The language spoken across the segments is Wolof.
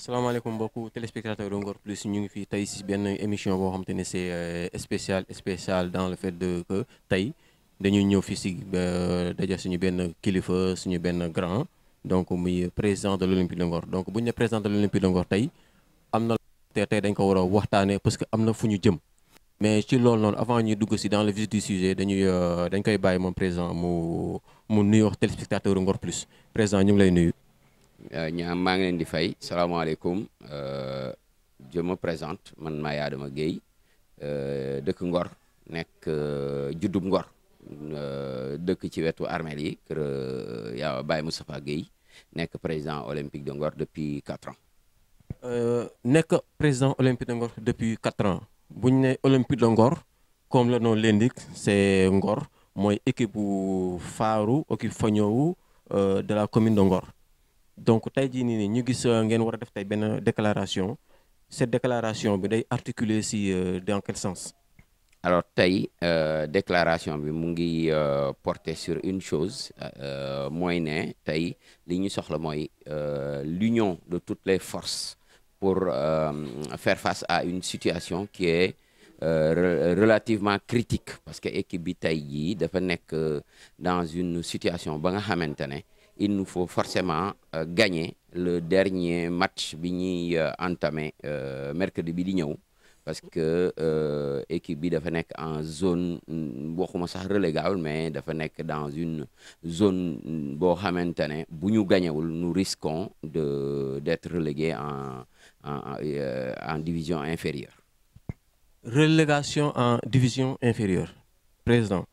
salaamaaleykum mbokku téléspectateur de Ngor Plus ñu ngi fii tey si benn émission boo xamante ne c'est spécial dans le fait de que tey dañuy ñëw fii si daja suñu benn kilifa suñu benn grand donc muy président de l'Olympique de Ngor donc bu ñu ne président de l'Olympique de Ngor tey am na te tey dañ ko war a waxtaanee parce que am na fu ñu jëm mais ci loolu noonu avant ñuy dugg si dans le vif du sujet dañ koy bàyyi moom président mu nuyoo téléspectateur Ngor Plus président ñu ngi lay nuyu. ñaam maa ngi leen di fay salaamaaleykum je me présente man maay Adama Gueye dëkk Ngor nekk juddub Ngor dëkk ci wetu armeel yi kër yaa Baye Moustapha Gueye nekk président olympique de Ngor depuis 4 ans. Nekk président olympique de Ngor depuis 4 ans bu ñu ne olympique de Ngor comme le nom l'indique c'est Ngor mooy équipe bu faaru équipe fañoowu de la commune de Ngor. Donc tey jii nii ñu gis ngeen war a def tey benn déclaration cette déclaration bi day articuler si dans quel sens. Alors tey déclaration bi mu ngi porter sur une chose mooy ne tey li ñu soxla mooy l'union de toutes les forces pour faire face à une situation qui est relativement critique parce que équipe bi tey jii dafa nekk dans une situation ba nga xamante ne il nous faut forcément gagner le dernier match bi ñuy entamé mercredi bi di ñëw parce que équipe bi dafa nekk en zone waxuma sax relégable mais dafa nekk dans une zone boo xamante ne bu ñu gañewul nous risquons d'être relégués en division inférieure. Relégation en division inférieure. Président,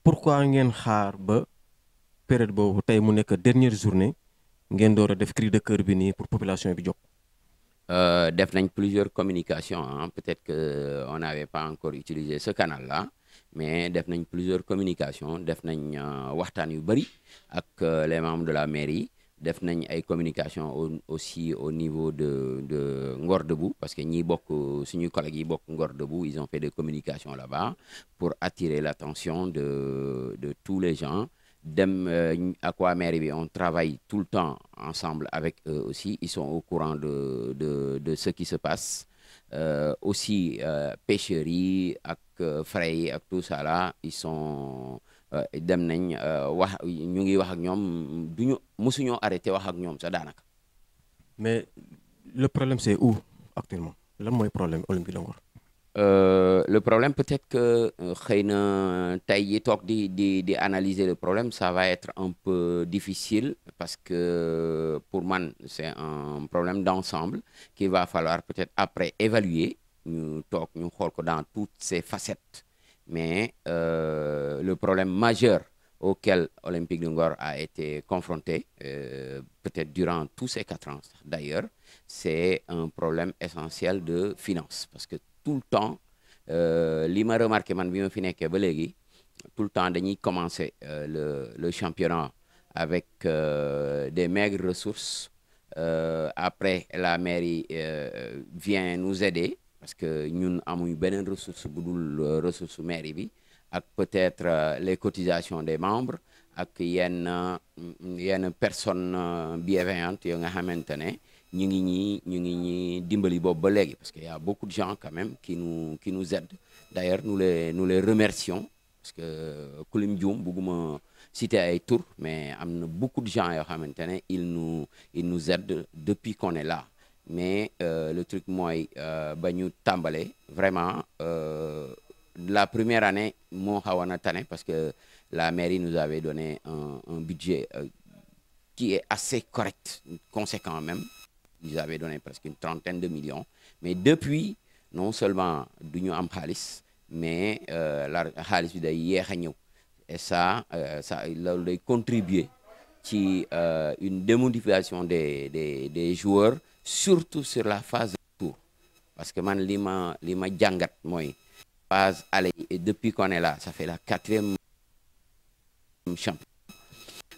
pourquoi ngeen xaar ba période boobu tey mu nekk dernière journée ngeen door a def cri de cœur bi nii pour population bi jóg. Def nañ plusieurs communications peut-être que on n'avait pas encore utilisé ce canal-là mais def nañ plusieurs communications def nañ waxtaan yu bari ak les membres de la mairie def nañ ay communications aussi au niveau de Ngor Debout parce que ñi bokk suñu collègues yi bokk Ngor Debout ils ont fait des communications là-bas pour attirer l'attention de tous les gens. Dem ak waa mairie bi on travaille tout le temps ensemble avec eux aussi ils sont au courant de ce qui se passe aussi pêcheurs yi ak frais yi ak tout ça là ils sont dem nañ wax ñu ngi wax ak ñoom duñu musuñoo arrêté wax ak ñoom sax daanaka. Mais le problème c'est où actuellement lan mooy problème Olympique de Ngor. Le problème peut-être que xëy na tey yi toog di analyser le problème ça va être un peu difficile parce que pour man c'est un problème d'ensemble qu'il va falloir peut-être après évaluer ñu toog ñu xool ko dans toutes ses facettes mais le problème majeur auquel Olympique de Ngor a été confronté peut-être durant tous ces 4 ans d'ailleurs c'est un problème essentiel de finance parce que tout le temps li ma remarqué man bi ma fi nekkee ba léegi tout le temps dañuy commencer le championnat avec des maigres ressources après la mairie vient nous aider parce que ñun amuñu beneen ressource bu dul ressource mairie bi ak peut-être les cotisations des membres ak yenn personnes bienveillantes yoo nga xamante ne ñu ngi ñi dimbali boobu ba léegi parce que y a beaucoup de gens quand même qui nous aident d'ailleurs nous les remercions parce que kulim Dioum bugguma citer ay tour mais am na beaucoup de gens yoo xamante ne ils nous aident depuis qu'on est là mais le truc mooy ba ñu tàmbale vraiment la première année moo xawoon a tane parce que la mairie nous avait donné un budget qui est assez correct conséquent même. Ils avaient donné presque une 30aine de millions mais depuis non seulement du ñu am xaalis mais la xaalis bi day yéex a ñëw et ça loolu day contribuer ci une démotivation des joueurs surtout sur la phase de retour parce que man li ma jàngat mooy phase aller et depuis qu'on est là ça fait la 4e champion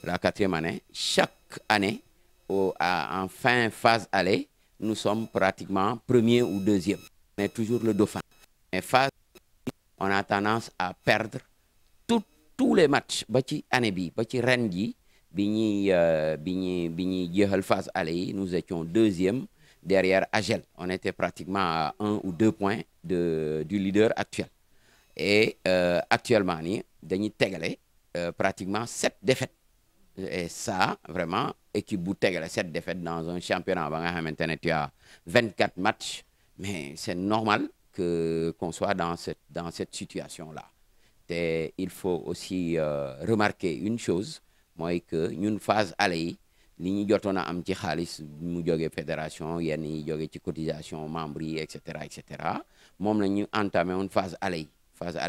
la 4e année chaque année en fin phase aller nous sommes pratiquement premier ou deuxième mais toujours le dauphin mais phase on a tendance à perdre tous les matchs ba ci année bi ba ci ren ji bi ñuy jeexal phase aller yi nous étions deuxième derrière AGEL. On était pratiquement à 1 ou 2 points du leader actuel. Et actuellement nii dañuy tegale pratiquement 7 défaites. Et ça vraiment équipe bu tegale 7 défaites dans un championnat ba nga xamante ne tu as 24 matchs, mais c'est normal qu'on soit dans cette situation-là. Et il faut aussi remarquer une chose, mooy que ñun phase aller yi li ñu jotoon a am ci xaalis mu jógee fédération yenn yi jógee ci cotisation membres yi et cetera moom la ñu entamé woon phase aller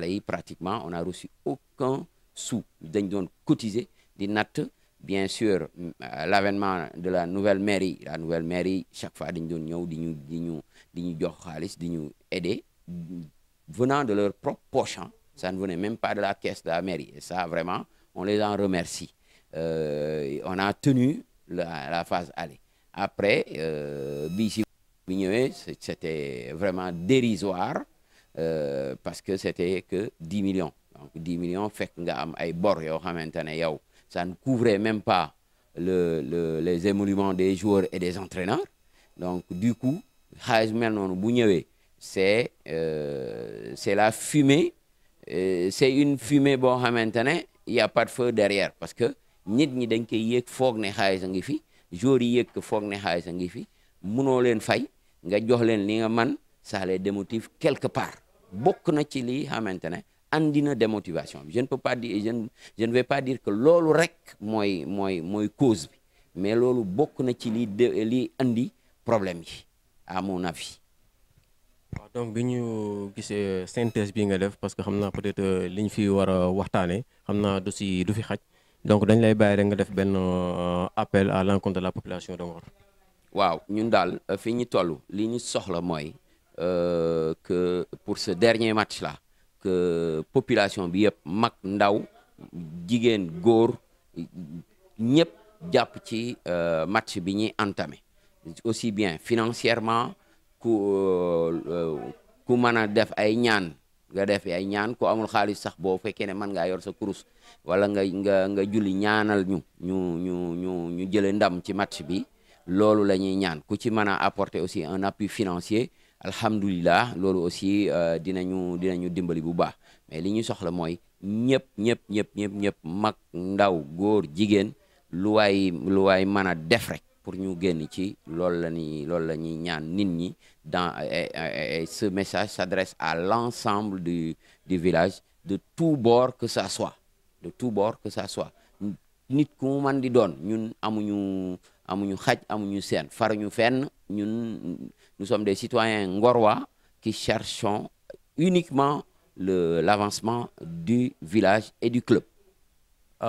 yi pratiquement on a reçu aucun sou. dañ doon cotiser di natt. Bien sûr, l'avènement de la nouvelle mairie chaque fois dañ doon ñëw di ñu jox xaalis di ñu aider venant de leur propre poche. Ça ne venait même pas de la caisse de la mairie. Et ça, vraiment, on les en remercie. On a tenu la phase aller. Après, c'était vraiment dérisoire parce que c'était que 10 millions. Donc 10 millions fait nga am ay bor yoo xamante ne yow ça ne couvrait même pas les émoluments des joueurs et des entraîneurs. Donc du coup xaalis mel noonu bu ñëwee c'est la fumée. C'est une fumée boo xamante ne y a pas de feu derrière parce que nit ñi dañ koy yéeg foog ne xaalis a ngi fi joueurs yi yéeg foog ne xaalis a ngi fi munoo leen fay nga jox leen li nga man ça les démotive quelque part. Bokk na ci li xamante ne andi na démotivation bi. Je ne peux pas dire je ne vais pas dire que loolu rek mooy cause bi mais loolu bokk na ci li andi problème yi à mon avis. waaw donc bi ñu gisee synthèse bi nga def parce que xam naa peut-être liñ fi war a waxtaanee xam naa du fi xaj donc dañ lay bàyyi rek nga def benn appel à l'encontre de la population de Ngor. waaw ñun daal fi ñu toll li ñu soxla mooy que pour ce dernier match là que population bi yëpp mag ndaw jigéen góor ñëpp jàpp ci match bi ñuy entamé aussi bien financièrement. ku mën a def ay ñaan nga def ay ñaan ku amul xaalis sax boo fekkee ne mën ngaa yor sa kurus wala nga julli ñaanal ñu jële ndam ci match bi loolu la ñuy ñaan ku ci mën a apporter aussi un appui financier alhamdulilah loolu aussi dinañu dimbali bu baax mais li ñu soxla mooy ñëpp mag ndaw góor jigéen lu waay mën a def rek pour ñu génn ci loolu la ñuy ñaan nit ñi dans ce message s'adresse à l'ensemble du village de tous bords que ça soit nit ku mu man di doon ñun amuñu xaj amuñu seen faruñu fenn ñun nous sommes des citoyens ngorois qui cherchons uniquement l'avancement du village et du club.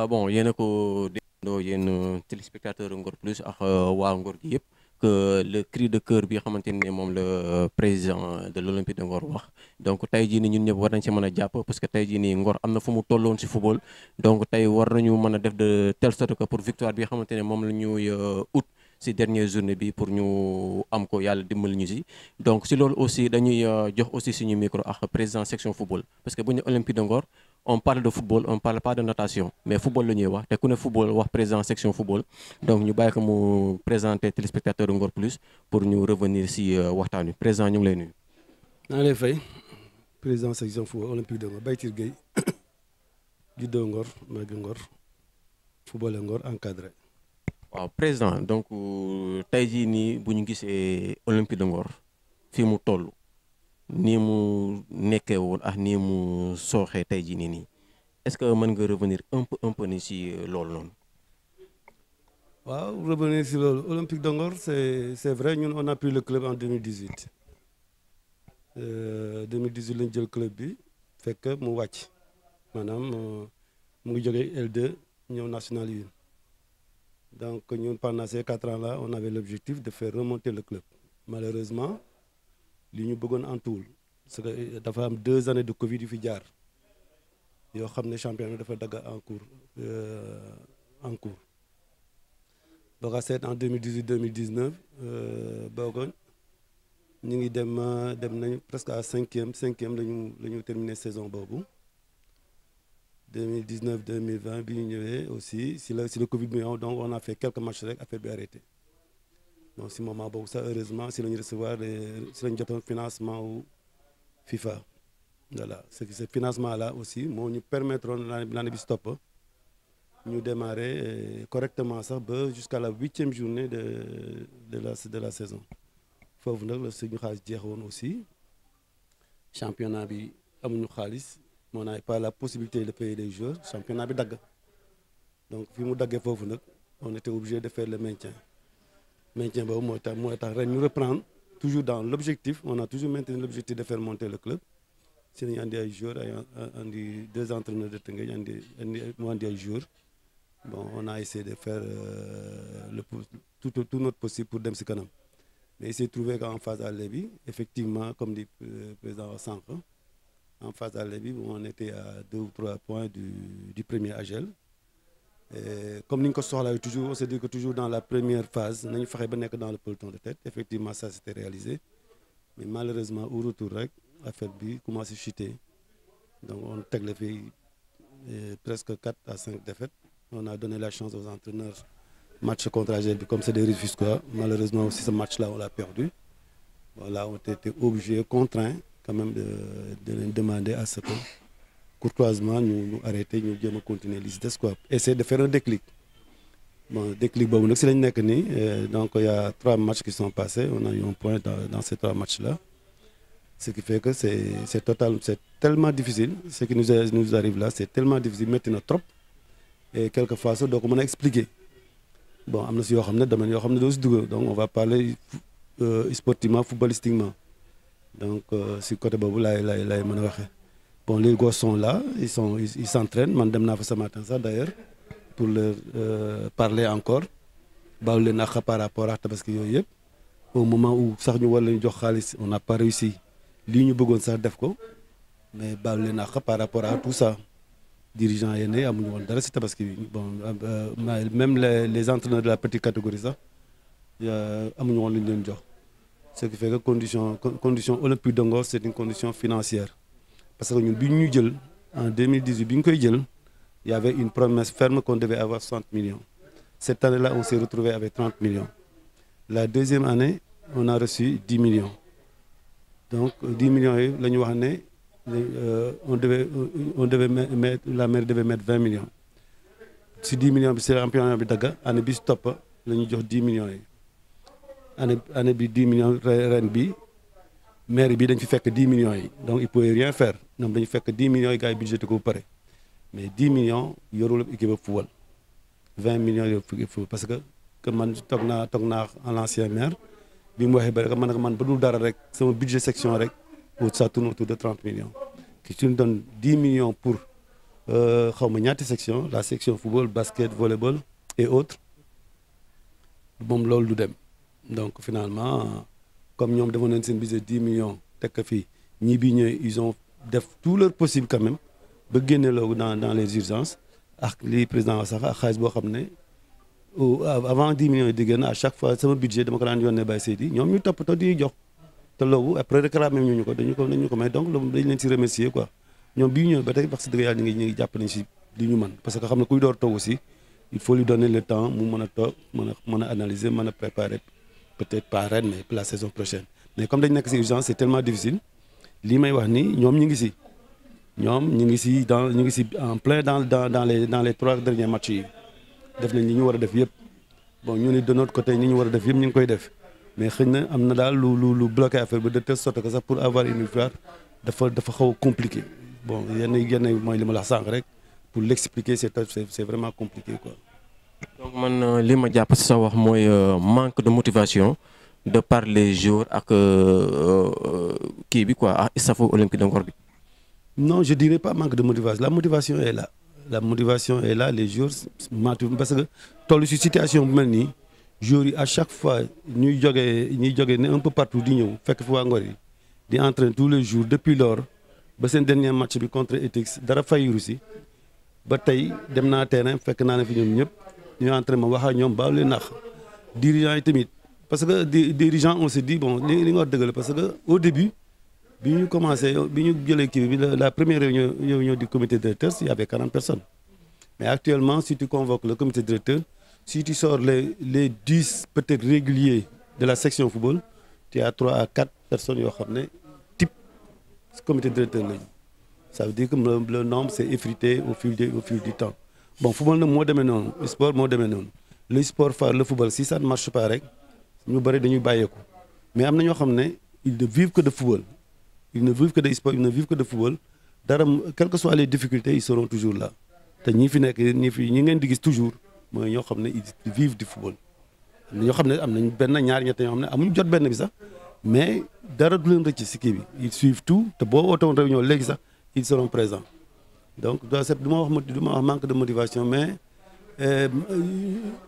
Bon yéen a ko déggoo yéen téléspectateur Ngor Plus ak waa Ngor gi yëpp que le cri de cœur bi nga xamante ne moom le président de l'Olympique de Ngor wax donc tey jii nii ñun ñëpp war nañ ci mën a jàpp parce que tey jii nii Ngor am na fu mu tolloon ci football donc tey war nañu mën a def de telle sorte que pour victoire bi nga xamante ne moom la ñuy ut ci dernière journée bi pour ñu am ko yàlla dimbali ñu ci donc ci loolu aussi dañuy jox aussi suñu micro ak président section football parce que bu ñu Olympique de Ngor on parle de football on parle pas de natation mais football la ñuy wax te ku ne football wax président section football donc ñu bàyyi ko mu présenter téléspectateur Ngor Plus pour ñu revenir ci waxtaan wi président ñu ngi lay nuyu. maa ngi lay fay président section football Olympique de Ngor Baytir Gueye juddoo Ngor màgg Ngor football Ngor encadré. waaw président donc tey jii nii bu ñu gisee Olympique de Ngor fii mu toll. nii mu nekkee woon ak nii mu sooxee tey jii nii est-ce que mën nga revenir un peu ni ci loolu noonu. waaw revenir ci loolu Olympique de Ngor c'est vrai ñun on a pris le club en 2018 2018 lañ jël club bi fekk mu wàcc maanaam mu ngi jógee L2 ñëw National 1 donc ñun pendant ces 4 ans là on avait l'objectif de faire remonter le club malheureusement. li ñu bëggoon antuwul parce que dafa am 2 années de Covid yu fi jaar yoo xam ne championnat dafa dagg en cours boo ko seet en 2018 2019 boogoon ñu ngi dem nañ presque à cinquième la ñu terminé saison boobu 2019 2020 bi ñu ñëwee aussi si le Covid bi ñëw donc on a fait quelques matchs rek affaire bi arrêté donc si moment boobu sax heureusement si la ñu recevoir si la ñu jotoon financement wu FIFA voilà ce financement là aussi moo ñu permettre l'année bi stop ñu démarrer correctement sax ba jusqu'à la 8e journée de la saison foofu nag la suñu xaalis jeexoon aussi championnat bi amuñu xaalis on n'avait pas la possibilité de payer les joueurs championnat bi dagg donc fi mu daggee foofu nag on était obligé de faire le maintien boobu mooy tax ren ñu reprendre toujours dans l'objectif on a toujours maintenu l'objectif de faire monter le club si nañu andi ay joueurs andi 2 entraîneurs de Teungueth andi ay joueurs bon on a essayé de faire tout notre possible pour dem si kanam mais il s'est trouvé qu'en phase aller bi effectivement comme dit président sànq en phase aller bi on était à 2 ou 3 points du premier AGEL et comme ni ñu ko soxlaa toujours on s'est dit que toujours dans la première phase nañu fexe ba nekk dans le peloton de tête effectivement ça s'était réalisé mais malheureusement au retour rek affaire bi commencé chuter donc on tegle fi presque 4 à 5 défaites on a donné la chance aux entraîneurs match contre AGEL bi comme c'est des Rufisquois malheureusement aussi ce match-là on l'a perdu voilà on était obligé contraint quand même de leen demander à ce que courtoisement ñu arrêter ñu jéem a continuer li ci des quoi essayer de faire un déclic bon déclic boobu nag si lañ nekk nii donc il y a 3 matchs qui sont passés on a eu un point dans ces 3 matchs-là ce qui fait que c'est tellement difficile ce qui nous arrive là c'est tellement difficile métti na trop et quelquefois sax doo ko mën a expliquer bon am na si yoo xam ne domaine yoo xam ne doo si dugg donc on va parler sportivement footballistiquement donc si côté boobu laay mën a waxee bon les gosses sont là ils s'entraînent man dem naa fa ce matin sax d'ailleurs pour leur parler encore baalu leen ak par rapport ak tabaski yooyu yëpp au moment où sax ñu war leen jox xaalis on n'a pas réussi lii ñu bëggoon sax def ko mais baalu leen ak par rapport à tout ça dirigeants yenn yi amuñu woon dara si tabaski bi bon même les entraîneurs de la petite catégorie sax amuñu woon lu ñu leen jox ce qui fait que condition olympique de Ngor c'est une condition financière parce que ñun bi ñu jël en 2018 bi ñu koy jël il y avait une promesse ferme qu'on devait avoir 60 millions cette année-là on s'est retrouvé avec 30 millions la deuxième année on a reçu 10 millions donc 10 millions yi la ñu wax ne on devait mettre la mairie devait mettre 20 millions si 10 millions bi c'est championnat bi dagga année bi stop la ñu jox 10 millions yi année bi 10 millions ren bi mairie bi dañ fi fekk 10 millions yi donc il pouvait rien faire ñoom dañu fekk 10 millions yi gars yi budgété ko ba pare mais 10 millions yorul équipe football 20 millions yorul football parce que man toog naa en l'ancien maire bi mu waxee ba rek man ba dul dara rek sama budget section rek ça tourne autour de 30 millions qui tu nous donne 10 millions pour xaw ma ñaati section la section football basket volleyball et autres moom loolu du dem donc finalement comme ñoom defoon nañ seen budget 10 millions teg ko fii ñii bii ñëwee ils ont def tout leur possible quand même ba génne loolu dans les urgences ak li président wax sax ak xaalis boo xam ne avant 10 millions yi di génn à chaque fois sama budget dama ko daan yónnee Baye Seydi ñoom ñu toppatoo di jox te loolu après réclamé ñu ko dañu ko may donc loolu dañ leen si remercier quoi ñoom bii ñëwee ba tey wax dëgg yàlla ñu ngi jàpp nañ si li ñu mën parce que xam ne kuy door toog aussi il faut lui donner le temps mu mën a toog mën a analyser mën a préparer peut-être pas ren mais la saison prochaine mais comme dañ nekk si urgence c'est tellement difficile lii may wax ni ñoom ñu ngi si en plein dans les 3 derniers matchs yi def nañ li ñu war a def yëpp bon ñu ni de notre côté ñi ñu war a def yëpp ñu ngi koy def mais xëy na am na daal lu bloqué affaire bi de telle sorte que sax pour avoir une victoire dafa xaw a compliqué bon yenn mooy li ma la wax sànq rek pour l'expliquer c'est vraiment compliqué quoi. donc man li ma jàpp si sa wax mooy manque de motivation de par les joueurs ak kii bi quoi ak staff olympique de Ngor bi. non je dirais pas manque de motivation la motivation est là les joueurs parce que toll ci situation bu mel nii joueurs yi à chaque fois ñuy jógee ne un peu partout di ñëw fekk fi waa Ngor yi di entraîner tous les jours depuis lors ba seen dernier match bi contre Etix dara fayiru si ba tey dem naa terrain fekk naa ne fi ñoom ñëpp ñu entraînement wax ak ñoom baalu leen nax dirigeants yi tamit parce que dirigeants on se dit bon li nga wax dëgg la parce que au début bi ñu commencé bi ñu jëlee kii bi la première réunion du comité directeur il y avait 40 personnes mais actuellement si tu convoques le comité directeur si tu sors les 10 peut-être réguliers de la section football tu as 3 à 4 personnes yoo xam ne type comité directeur lañu ça veut dire que le nombre s'est effrité au fil du temps bon football nag moo demee noonu sport moo demee noonu le sport phare le football si ça ne marche pas rek ñu bëri dañuy bàyyeeku mais am na ñoo xam ne ils ne vivent que de football ils ne vivent que de sport ils ne vivent que de football dara quelles que soient les difficultés ils seront toujours là te ñi fi nekk ñi ngeen di gis toujours mooy ñoo xam ne ils vivent du football am na ñoo xam ne am nañ benn ñaar ñett ñoo xam ne amuñu jot benn bi sax mais dara du leen rëcc si kii bi ils suivent tout te boo ootoon réunion léegi sax ils seront présents donc du ma wax manque de motivation mais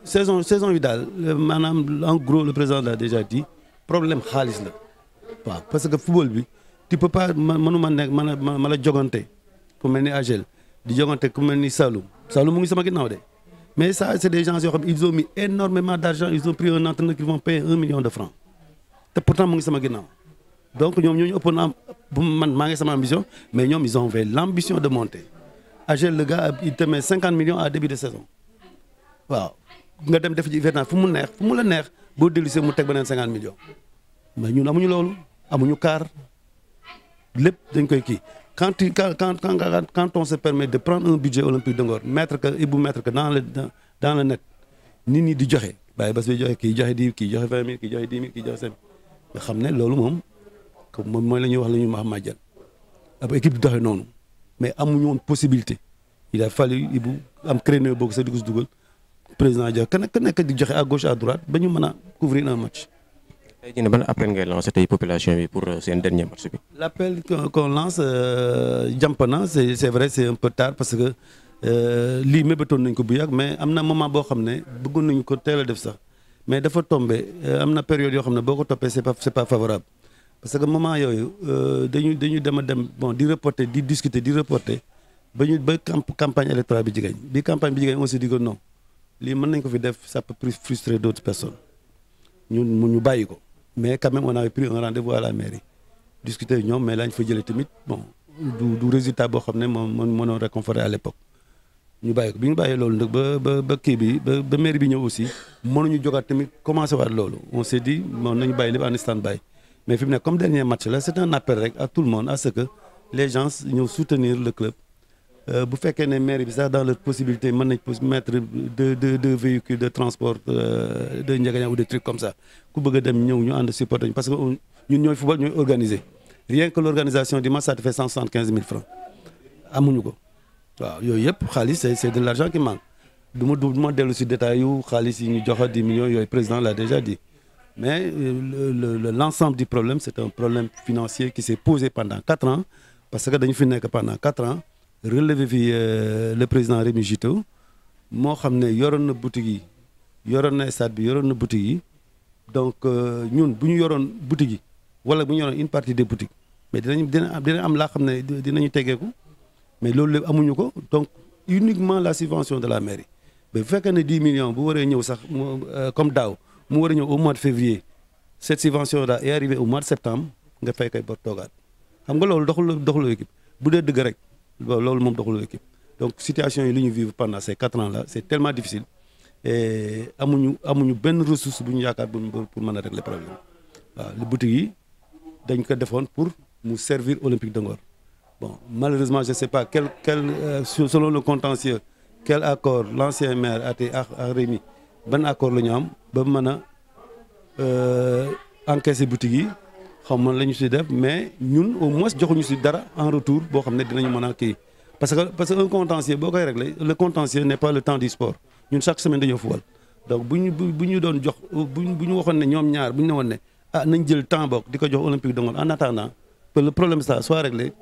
saison yi daal maanaam en gros le président l'a déjà dit problème xaalis la waaw parce que football bi tu peux pas mënuma nekk ma la jogante ku mel ni Agel di jogante ku mel ni Saloum mu ngi sama ginnaaw de mais ça c'est des gens yoo xam ils ont mis énormément d'argent ils ont pris un entraîneur qui vont payer 1 million de francs te pourtant mu ngi sama ginnaaw donc ñoom ñoo ñu ëppoon am man maa ngi sama ambition mais ñoom ils ont fait l'ambition de monter Agel le gars il te met 50 millions à début de saison waaw nga dem def ci hivernage fu mu la neex boo dellusee mu teg beneen 50 millions mais ñun amuñu loolu amuñu car lépp dañ koy kii quand on se permet de prendre un budget olympique de Ngor mettre que dans le net nit ñi di joxe bàyyi bas bi joxe kii joxe 10 kii joxe 20 000 kii joxe 10 000 kii joxe 5 000 nga xam ne loolu moom mooy la ñuy wax la ñuy wax màjjal ab équipe di doxee noonu mais amuñu woon possibilité il a fallu Ibou am créneau boobu sax di ko si dugal président Dia ku nekk di joxe à gauche à droite ba ñu mën a couvrir un match. tey jii ban appel ngay lancé tey population bi pour seen dernier match bi. L'appel qu'on lance jàmp na c'est vrai c'est un peu tard parce que lii mébétoon nañ ko bu yàgg mais am na moment boo xam ne bëggoon nañu ko teel a def sax mais dafa tombé am na période yoo xam ne boo ko toppee c'est pas favorable parce que moment yooyu dañu dem bon di reporter di discuter di reporter ba campagne électorale bi jigéen bi campagne bi jigéen on s'est dit que non lii mën nañ ko fi def ça peut frustrer d'autres personnes ñu bàyyi ko. Mais quand même, on avait pris un rendez-vous à la mairie. Discuter ñoom mais là ñu fa jëlee tamit bon du résultat boo xam ne mënoon réconforté à l'époque ñu bàyyi ko bi ñu bàyyee loolu nag ba kii bi ba mairie bi ñëw aussi mënuñu jógaat tamit commencé waat loolu on s'est dit bon nañu bàyyi lépp en stand-by mais fi mu ne comme dernier match là c'est un appel rek à tout le monde à ce que les gens ñëw soutenir le club bu fekkee ne mairie bi sax dans leur possibilité mën nañ mettre deux véhicules de transport de njëgañaa ou des trucs comme ça ku bëgg a dem ñëw ñu ànd supporter parce que ñun ñooy football ñooy organiser rien que l'organisation du match ça te fait 175 000 francs amuñu ko waaw yooyu yëpp xaalis c'est de l'argent qui manque du ma dellu si détail yu xaalis yi ñu joxe 10 millions yooyu président l'a déjà dit mais l'ensemble du problème c'est un problème financier qui s'est posé pendant 4 ans parce que dañu fi nekk pendant 4 ans relevé fi le président Rémi Gito moo xam ne yoroon na boutique yi yoroon na stade bi yoroon na boutique yi donc ñun bu ñu yoroon boutique yi wala bu ñu yoroon une partie des boutiques mais dina am laa xam ne dinañu tegeeku mais loolu lépp amuñu ko donc uniquement la subvention de la mairie mais bu fekkee ne 10 millions bu waree ñëw sax comme daaw mu war a ñëw au mois de février cette subvention là est arrivée au mois de septembre nga fay koy bor toogaat xam nga loolu doxul équipe bu dee dëgg rek loolu moom doxul équipe donc situation yi li ñu vivre pendant ces 4 ans là c'est tellement difficile et amuñu benn ressource bu ñu yaakaar pour mën a régler problème waaw les boutiques yi dañ ko defoon pour mu servir Olympique de Ngor bon malheureusement je sais pas selon le contentieux quel accord l'ancien maire ak Rémi ban accord la ñu am ba mën a encaisser boutiques yi xam man la ñu si def mais ñun au moins joxuñu si dara en retour boo xam ne dinañu mën a kii parce que un contentieux boo koy régler le contentieux n'est pas le temps du sport ñun chaque semaine dañoo football donc bu ñu doon jox bu ñu waxoon ne ñoom ñaar bu ñu ne woon ne nañ jël temps boog di ko jox Olympique de Ngor en attendant que le problème ça soit réglé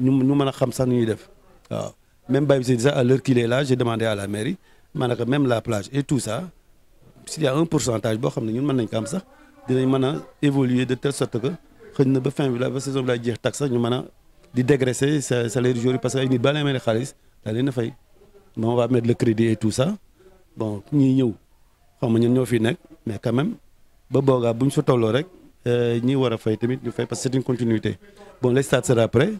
ñu mën a xam sax nu ñuy def waaw même Baye Bissé ça à l'heure qu'il est là j'ai demandé à la mairie maanaam même la plage et tout ça s'il y a un pourcentage boo xam ne ñun mën nañ ko am sax dinañ mën a évoluer de telle sorte que xëy na ba fin bi la ba saison bi la jeex tax sax ñu mën a di dégraisser salaire joueurs yi parce que ay nit ba lay may xaalis daa leen a fay bon on va mettre le crédit et tout ça bon ñii ñëw xam nga ñun ñoo fi nekk mais quand même ba boogaa bu ñu fa tolloo rek ñi war a fay tamit ñu fay parce que c'est une continuité bon les stades sera prêt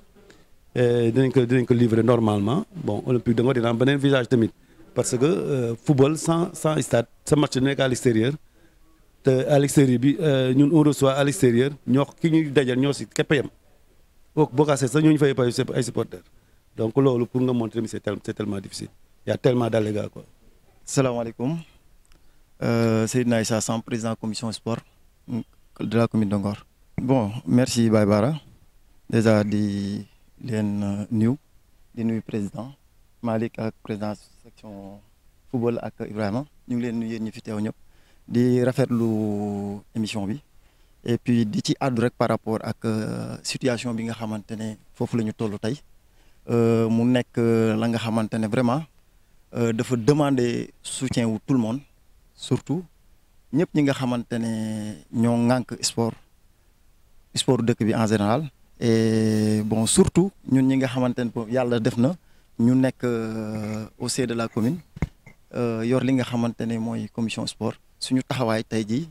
dinañ ko livrer normalement bon Olympique de Ngor dina am beneen visage tamit parce que football sans stade sa match nekk à l'extérieur te à l'extérieur bi ñun on reçoit à l'extérieur ñoo ki ñuy dajal ñoo si képp yem boo kaasee sax ñoo ñu fay ay supporters donc loolu pour nga montrer c'est tellement difficile il y a tellement d'allégats quoi. Salaamaaleykum Seydina Issa Samb président commission sport de la commune de Ngor. Bon merci Baye Bara déjà di leen nuyu président Malick ak président section football ak Ibrahima ñu ngi leen nuyu yéen ñi fi teew ñëpp di rafetlu émission bi et puis di ci àddu rek par rapport ak situation bi nga xamante ne foofu la ñu toll tey mu nekk la nga xamante ne vraiment dafa demander soutien wu tout le monde surtout ñëpp ñi nga xamante ne ñoo ŋànk sport dëkk bi en général et bon surtout ñun ñi nga xamante ne yàlla def na ñu nekk au sein de la commune yor li nga xamante ne mooy commission sport suñu taxawaay tey jii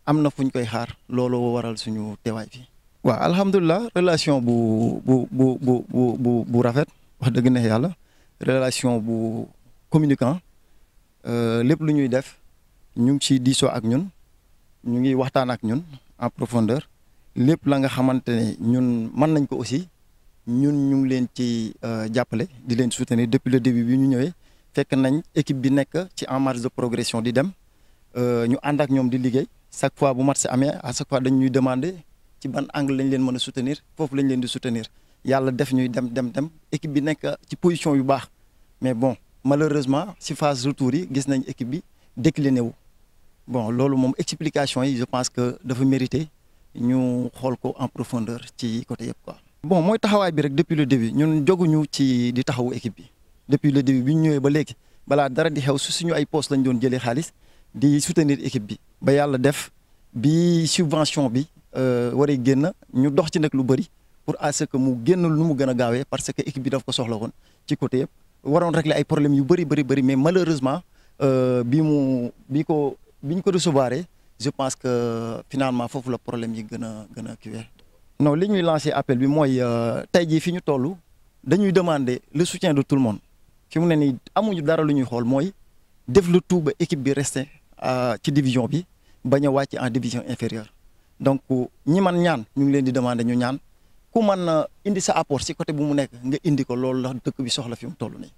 am na fu ñu koy xaar looloo waral suñu teewaay fii. waaw alhamdulilah relation bu rafet wax dëgg neex yàlla relation bu communicant lépp lu ñuy def ñu ngi ciy diisoo ak ñun ñu ngi waxtaan ak ñun en profondeur lépp la nga xamante ne ñun mën nañ ko aussi ñun ñu ngi leen ci jàppale di leen soutenir depuis le début bi ñu ñëwee fekk nañ équipe bi nekk ci en marge de progression di dem ñu ànd ak ñoom di liggéey chaque fois bu match amee à chaque fois dañ ñuy demander ci ban angle lañ leen mën a soutenir foofu lañ leen di soutenir yàlla def ñuy dem équipe bi nekk ci position yu baax mais bon malheureusement ci phase retour yi gis nañ équipe bi décliné wu bon loolu moom explication yi je pense que dafa mérité ñu xool ko en profondeur ci côté yëpp quoi. bon mooy taxawaay bi rek depuis le début ñun joguñu ci di taxawu équipe bi depuis le début bi ñu ñëwee ba léegi balaa dara di xew su suñu ay poste lañ doon jëlee xaalis di soutenir équipe bi ba yàlla def bi subvention bi waree génn ñu dox ci nag lu bëri pour à ce que mu génn lu mu gën a gaawee parce que équipe bi daf ko soxla woon ci côté yëpp waroon régler ay problèmes yu bëri mais malheureusement bi ñu ko recevoir je pense que finalement foofu la problème yi gën a kiiwee. non li ñuy lancer appel bi mooy tey jii fi ñu toll dañuy demander le soutien de tout le monde fi mu ne nii amuñu dara lu ñuy xool mooy def le tout ba équipe bi rester ci division bi bañ a wàcc en division inférieure donc ñi man ñaan ñu ngi leen di demander ñu ñaan ku mën indi sa apport ci côté bu mu nekk nga indi ko loolu la dëkk bi soxla fi mu toll nii.